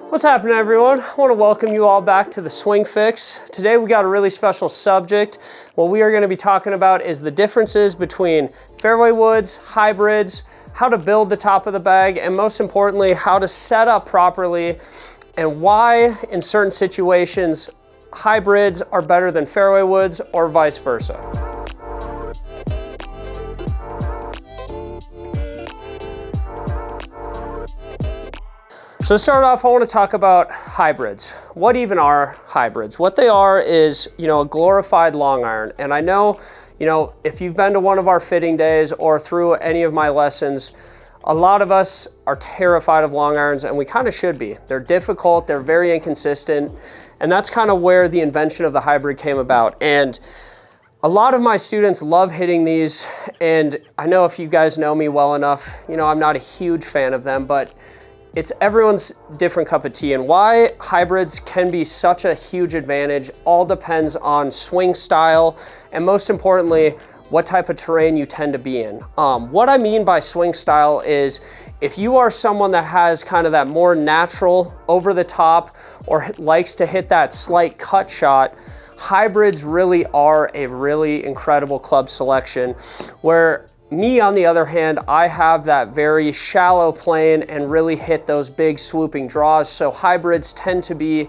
What's happening, everyone? I want to welcome you all back to the Swing Fix. Today we got a really special subject. What we are going to be talking about is the differences between fairway woods, hybrids, how to build the top of the bag, and most importantly, how to set up properly and why in certain situations hybrids are better than fairway woods or vice versa. So to start off, I want to talk about hybrids. What even are hybrids? What they are is, a glorified long iron. And I know, if you've been to one of our fitting days or through any of my lessons, a lot of us are terrified of long irons, and we kind of should be. They're difficult, they're very inconsistent, and that's kind of where the invention of the hybrid came about. And a lot of my students love hitting these, and I know if you guys know me well enough, I'm not a huge fan of them, but it's everyone's different cup of tea, and why hybrids can be such a huge advantage all depends on swing style and most importantly, what type of terrain you tend to be in. What I mean by swing style is if you are someone that has kind of that more natural over the top or likes to hit that slight cut shot, hybrids really are a really incredible club selection. Where me, on the other hand, I have that very shallow plane and really hit those big swooping draws. So hybrids tend to be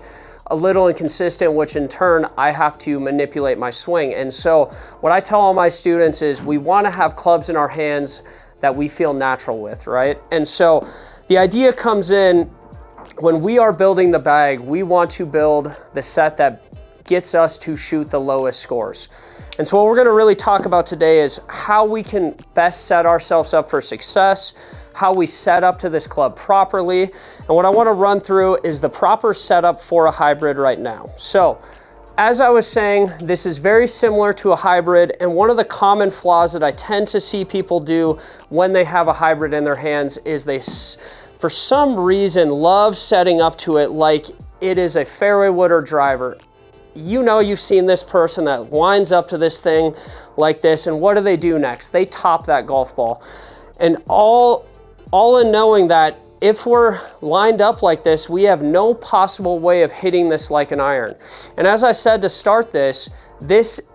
a little inconsistent, which in turn, I have to manipulate my swing. And so what I tell all my students is we want to have clubs in our hands that we feel natural with, right? And so the idea comes in when we are building the bag, we want to build the set that gets us to shoot the lowest scores. And so what we're gonna really talk about today is how we can best set ourselves up for success, how we set up to this club properly. And what I wanna run through is the proper setup for a hybrid right now. So, as I was saying, this is very similar to a hybrid, and one of the common flaws that I tend to see people do when they have a hybrid in their hands is they, for some reason, love setting up to it like it is a fairway wood or driver. You've seen this person that winds up to this thing like this, and what do they do next? They top that golf ball. And all in knowing that if we're lined up like this, we have no possible way of hitting this like an iron. And as I said to start this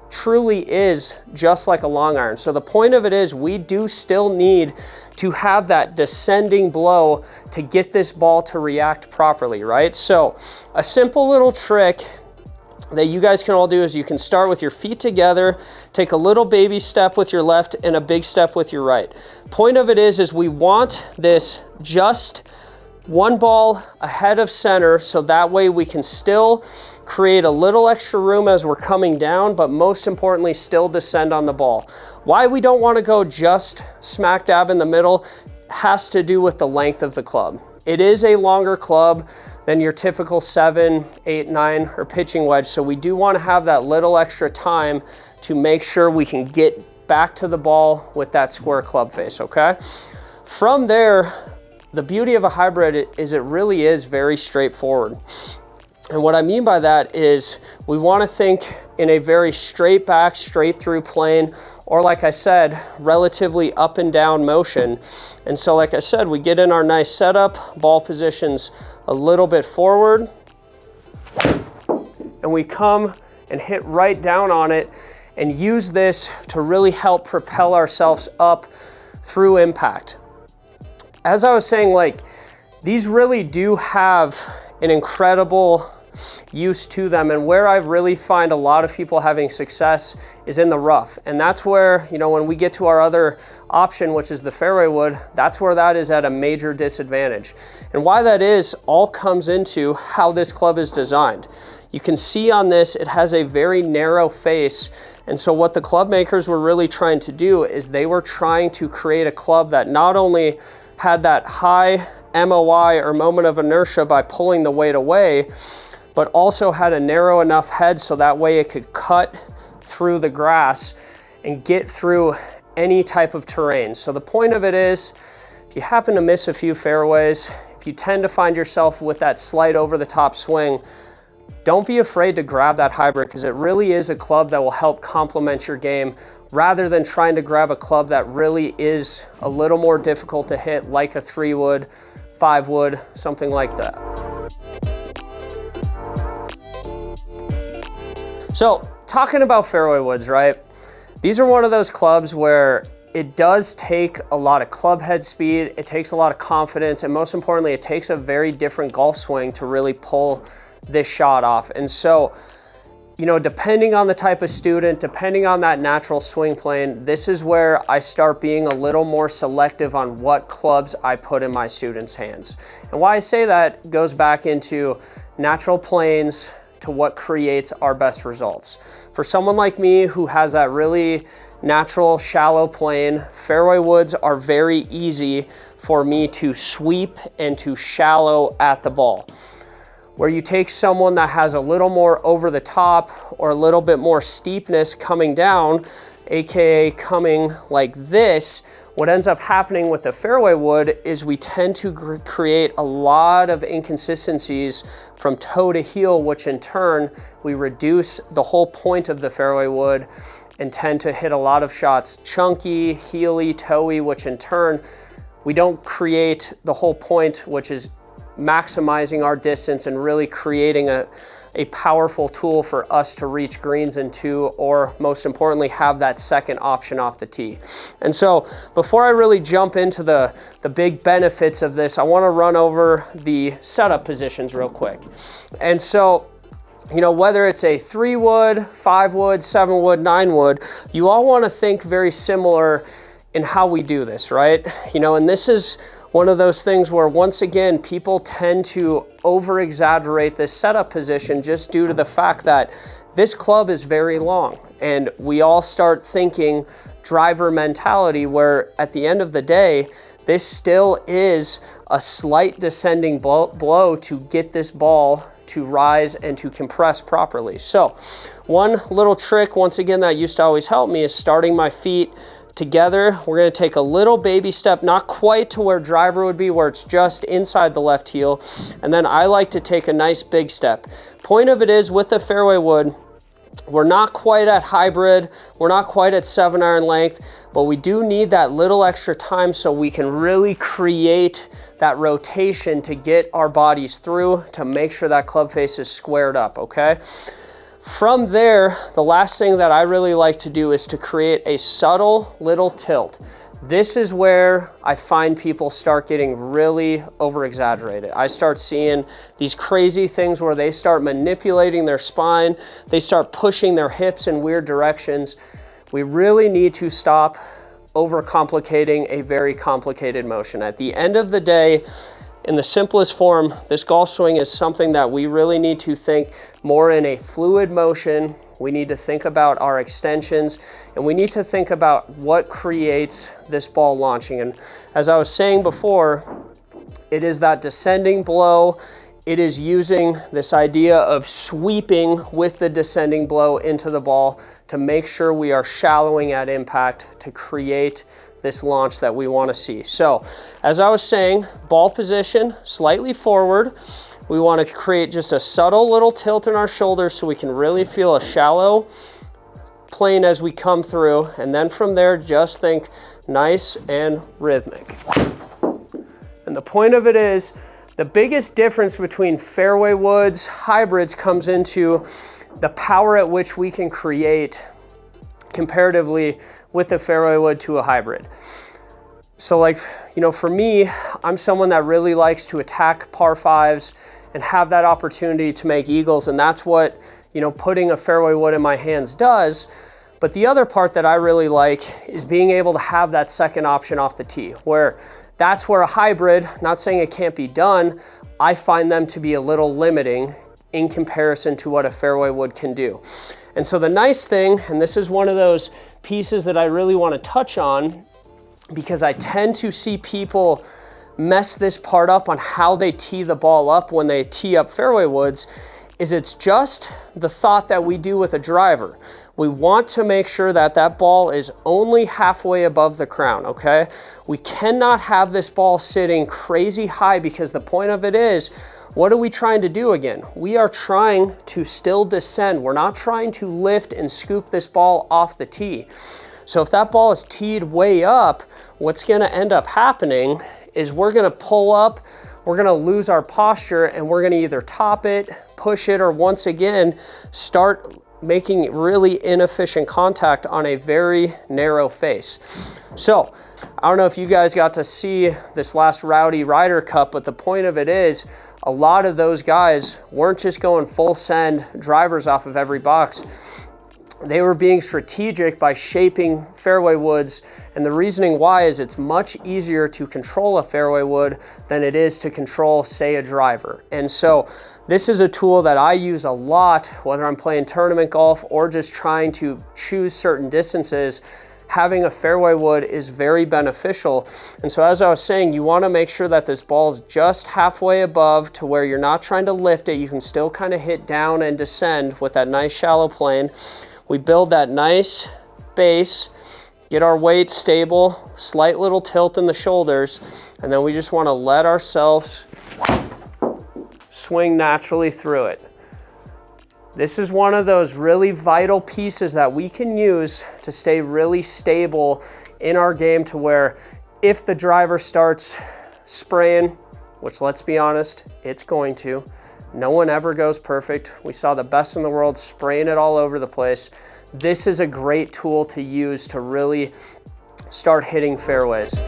truly is just like a long iron. So the point of it is we do still need to have that descending blow to get this ball to react properly, right? So a simple little trick that you guys can all do is you can start with your feet together, take a little baby step with your left and a big step with your right. Point of it is we want this just one ball ahead of center, so that way we can still create a little extra room as we're coming down, but most importantly, still descend on the ball. Why we don't want to go just smack dab in the middle has to do with the length of the club. It is a longer club than your typical 7, 8, 9 or pitching wedge. So we do want to have that little extra time to make sure we can get back to the ball with that square club face, okay? From there, the beauty of a hybrid is it really is very straightforward. And what I mean by that is we want to think in a very straight back, straight through plane, or like I said, relatively up and down motion. And so like I said, we get in our nice setup, ball positions a little bit forward, and we come and hit right down on it and use this to really help propel ourselves up through impact. As I was saying, these really do have an incredible use to them, and where I really find a lot of people having success is in the rough. And that's where, when we get to our other option, which is the fairway wood, that's where that is at a major disadvantage. And why that is all comes into how this club is designed. You can see on this, it has a very narrow face. And so what the club makers were really trying to do is they were trying to create a club that not only had that high MOI or moment of inertia by pulling the weight away, but also had a narrow enough head so that way it could cut through the grass and get through any type of terrain. So the point of it is, if you happen to miss a few fairways, if you tend to find yourself with that slight over the top swing, don't be afraid to grab that hybrid, because it really is a club that will help complement your game rather than trying to grab a club that really is a little more difficult to hit, like a 3 wood, 5 wood, something like that. So talking about fairway woods, right? These are one of those clubs where it does take a lot of club head speed, it takes a lot of confidence, and most importantly, it takes a very different golf swing to really pull this shot off. And so, you know, depending on the type of student, depending on that natural swing plane, this is where I start being a little more selective on what clubs I put in my students' hands. And why I say that goes back into natural planes to what creates our best results. For someone like me who has that really natural shallow plane, fairway woods are very easy for me to sweep and to shallow at the ball. Where you take someone that has a little more over the top or a little bit more steepness coming down, AKA coming like this, what ends up happening with the fairway wood is we tend to create a lot of inconsistencies from toe to heel, which in turn, we reduce the whole point of the fairway wood and tend to hit a lot of shots chunky, heely, toey, which in turn, we don't create the whole point, which is maximizing our distance and really creating a powerful tool for us to reach greens into, or most importantly, have that second option off the tee. And so before I really jump into the big benefits of this, I wanna run over the setup positions real quick. And so, you know, whether it's a 3-wood, 5-wood, 7-wood, 9-wood, you all wanna think very similar in how we do this, right? You know, and this is one of those things where, once again, people tend to over-exaggerate this setup position just due to the fact that this club is very long. And we all start thinking driver mentality, where at the end of the day, this still is a slight descending blow to get this ball to rise and to compress properly. So one little trick, once again, that used to always help me is starting my feet together. We're gonna take a little baby step, not quite to where driver would be, where it's just inside the left heel. And then I like to take a nice big step. Point of it is, with the fairway wood, we're not quite at hybrid, we're not quite at 7-iron length, but we do need that little extra time so we can really create that rotation to get our bodies through, to make sure that club face is squared up, okay? From there, the last thing that I really like to do is to create a subtle little tilt. This is where I find people start getting really over-exaggerated. I start seeing these crazy things where they start manipulating their spine, they start pushing their hips in weird directions. We really need to stop overcomplicating a very complicated motion. At the end of the day, in the simplest form, this golf swing is something that we really need to think more in a fluid motion. We need to think about our extensions, and we need to think about what creates this ball launching. And as I was saying before, it is that descending blow. It is using this idea of sweeping with the descending blow into the ball to make sure we are shallowing at impact to create this launch that we want to see. So as I was saying, ball position slightly forward. We want to create just a subtle little tilt in our shoulders so we can really feel a shallow plane as we come through. And then from there, just think nice and rhythmic. And the point of it is, the biggest difference between fairway woods, hybrids, comes into the power at which we can create comparatively with a fairway wood to a hybrid. So like, you know, for me, I'm someone that really likes to attack par fives and have that opportunity to make eagles. And that's what, you know, putting a fairway wood in my hands does. But the other part that I really like is being able to have that second option off the tee, where that's where a hybrid, not saying it can't be done, I find them to be a little limiting in comparison to what a fairway wood can do. And so the nice thing, and this is one of those pieces that I really want to touch on, because I tend to see people mess this part up on how they tee the ball up when they tee up fairway woods, is it's just the thought that we do with a driver. We want to make sure that that ball is only halfway above the crown, okay? We cannot have this ball sitting crazy high, because the point of it is, what are we trying to do again? We are trying to still descend. We're not trying to lift and scoop this ball off the tee. So if that ball is teed way up, what's gonna end up happening is we're gonna pull up, we're gonna lose our posture, and we're gonna either top it, push it, or once again, start making really inefficient contact on a very narrow face. So I don't know if you guys got to see this last Rowdy Ryder Cup, but the point of it is a lot of those guys weren't just going full send drivers off of every box. They were being strategic by shaping fairway woods, and the reasoning why is it's much easier to control a fairway wood than it is to control, say, a driver. And so this is a tool that I use a lot, whether I'm playing tournament golf or just trying to choose certain distances. Having a fairway wood is very beneficial. And so as I was saying, you want to make sure that this ball is just halfway above to where you're not trying to lift it. You can still kind of hit down and descend with that nice shallow plane. We build that nice base, get our weight stable, slight little tilt in the shoulders, and then we just want to let ourselves swing naturally through it. This is one of those really vital pieces that we can use to stay really stable in our game, to where if the driver starts spraying, which let's be honest, it's going to. No one ever goes perfect. We saw the best in the world spraying it all over the place. This is a great tool to use to really start hitting fairways.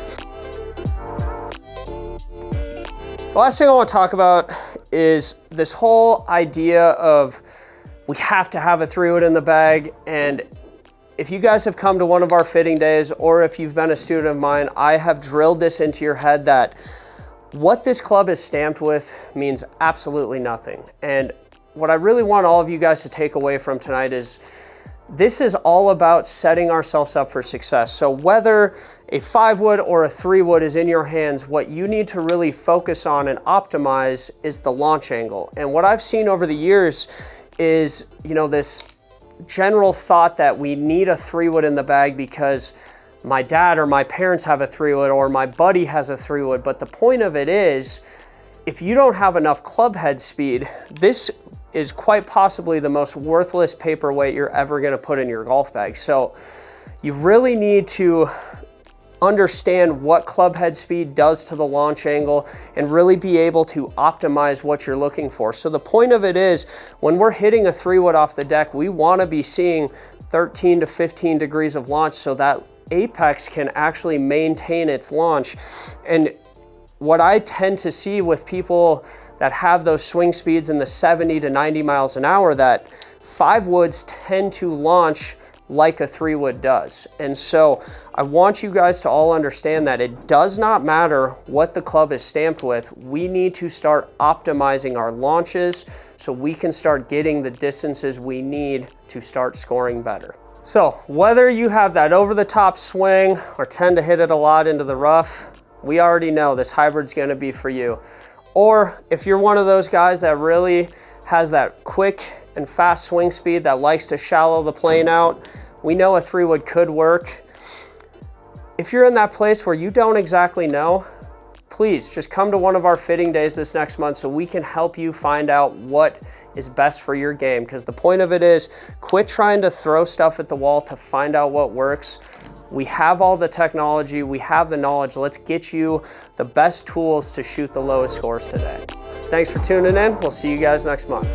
The last thing I want to talk about is this whole idea of we have to have a 3-wood in the bag. And if you guys have come to one of our fitting days, or if you've been a student of mine, I have drilled this into your head that what this club is stamped with means absolutely nothing. And what I really want all of you guys to take away from tonight is this is all about setting ourselves up for success. So whether a 5-wood or a 3-wood is in your hands, what you need to really focus on and optimize is the launch angle. And what I've seen over the years is, this general thought that we need a 3-wood in the bag because my dad or my parents have a 3-wood or my buddy has a 3-wood. But the point of it is, if you don't have enough club head speed, this is quite possibly the most worthless paperweight you're ever going to put in your golf bag. So you really need to understand what club head speed does to the launch angle and really be able to optimize what you're looking for. So the point of it is, when we're hitting a 3-wood off the deck, we want to be seeing 13 to 15 degrees of launch so that apex can actually maintain its launch. And what I tend to see with people that have those swing speeds in the 70 to 90 miles an hour, that 5-woods tend to launch like a 3-wood does. And so I want you guys to all understand that it does not matter what the club is stamped with. We need to start optimizing our launches so we can start getting the distances we need to start scoring better. So whether you have that over-the-top swing or tend to hit it a lot into the rough, we already know this hybrid's going to be for you. Or if you're one of those guys that really has that quick and fast swing speed that likes to shallow the plane out, we know a 3-wood could work. If you're in that place where you don't exactly know, please just come to one of our fitting days this next month so we can help you find out what is best for your game. Because the point of it is, quit trying to throw stuff at the wall to find out what works. We have all the technology, we have the knowledge. Let's get you the best tools to shoot the lowest scores today. Thanks for tuning in. We'll see you guys next month.